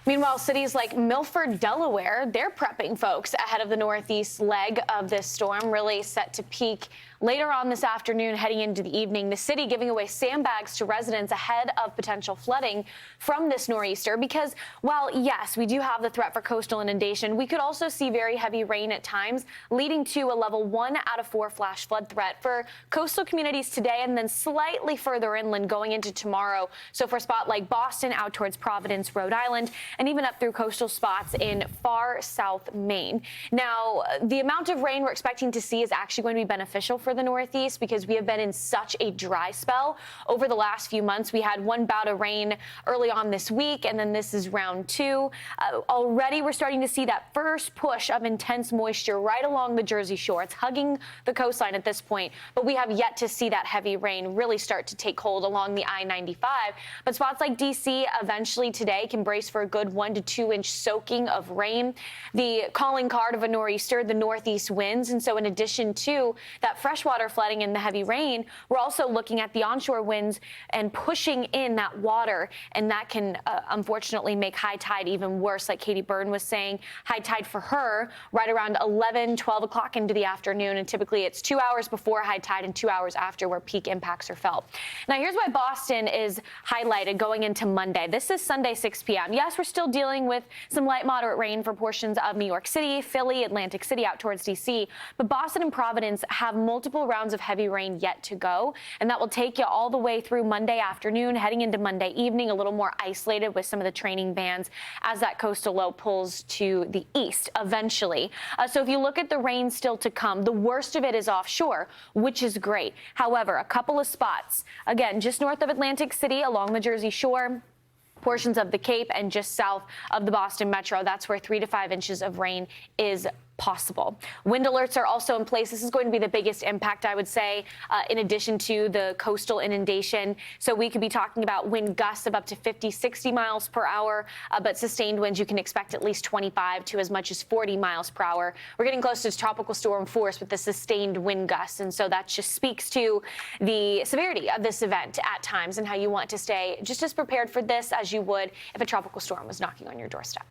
Meanwhile, cities like Milford, Delaware, they're prepping folks ahead of the northeast leg of this storm, really set to peak later on this afternoon, heading into the evening. The city giving away sandbags to residents ahead of potential flooding from this nor'easter because, while, yes, we do have the threat for coastal inundation, we could also see very heavy rain at times, leading to a level 1 out of 4 flash flood threat for coastal communities today and then slightly further inland going into tomorrow. So for a spot like Boston out towards Providence, Rhode Island, and even up through coastal spots in far south Maine. Now, the amount of rain we're expecting to see is actually going to be beneficial for the Northeast because we have been in such a dry spell over the last few months. We had one bout of rain early on this week, and then this is round 2. Already we're starting to see that first push of intense moisture right along the Jersey Shore. It's hugging the coastline at this point, but we have yet to see that heavy rain really start to take hold along the I-95. But spots like D.C. eventually today can brace for a good 1 to 2 inch soaking of rain. The calling card of a nor'easter, the northeast winds, and so in addition to that freshwater flooding and the heavy rain, we're also looking at the onshore winds and pushing in that water, and that can unfortunately make high tide even worse. Like Katie Byrne was saying, high tide for her right around 11, 12 o'clock into the afternoon, and typically it's 2 hours before high tide and 2 hours after where peak impacts are felt. Now here's why Boston is highlighted going into Monday. This is Sunday 6 p.m. Yes, we're still dealing with some light moderate rain for portions of New York City, Philly, Atlantic City out towards D.C., but Boston and Providence have multiple rounds of heavy rain yet to go, and that will take you all the way through Monday afternoon, heading into Monday evening, a little more isolated with some of the training bands as that coastal low pulls to the east eventually. So if you look at the rain still to come, the worst of it is offshore, which is great. However, a couple of spots, again, just north of Atlantic City along the Jersey Shore, portions of the Cape, and just south of the Boston Metro, that's where 3 to 5 inches of rain is possible. Wind alerts are also in place. This is going to be the biggest impact, I would say, in addition to the coastal inundation. So we could be talking about wind gusts of up to 50, 60 miles per hour, but sustained winds you can expect at least 25 to as much as 40 miles per hour. We're getting close to tropical storm force with the sustained wind gusts, and so that just speaks to the severity of this event at times and how you want to stay just as prepared for this as you would if a tropical storm was knocking on your doorstep.